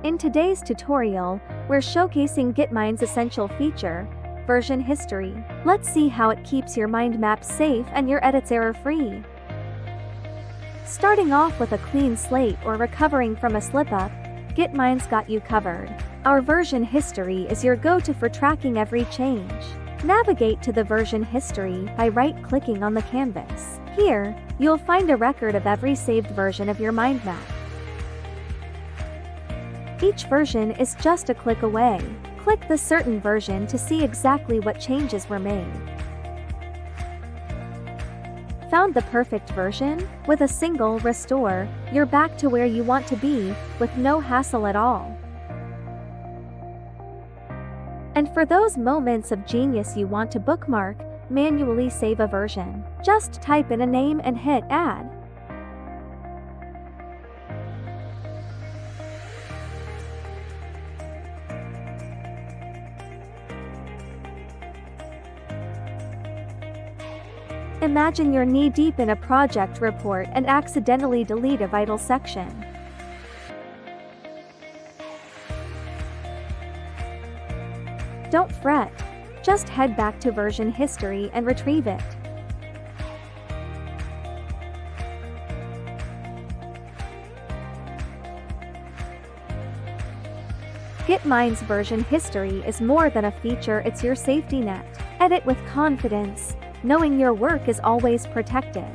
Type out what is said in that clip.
In today's tutorial, we're showcasing GitMind's essential feature, version history. Let's see how it keeps your mind maps safe and your edits error-free. Starting off with a clean slate or recovering from a slip-up, GitMind's got you covered. Our version history is your go-to for tracking every change. Navigate to the version history by right-clicking on the canvas. Here, you'll find a record of every saved version of your mind map. Each version is just a click away. Click the certain version to see exactly what changes were made. Found the perfect version? With a single restore, you're back to where you want to be, with no hassle at all. And for those moments of genius you want to bookmark, manually save a version. Just type in a name and hit add. Imagine you're knee-deep in a project report and accidentally delete a vital section. Don't fret. Just head back to version history and retrieve it. GitMind's version history is more than a feature, it's your safety net. Edit with confidence, knowing your work is always protected.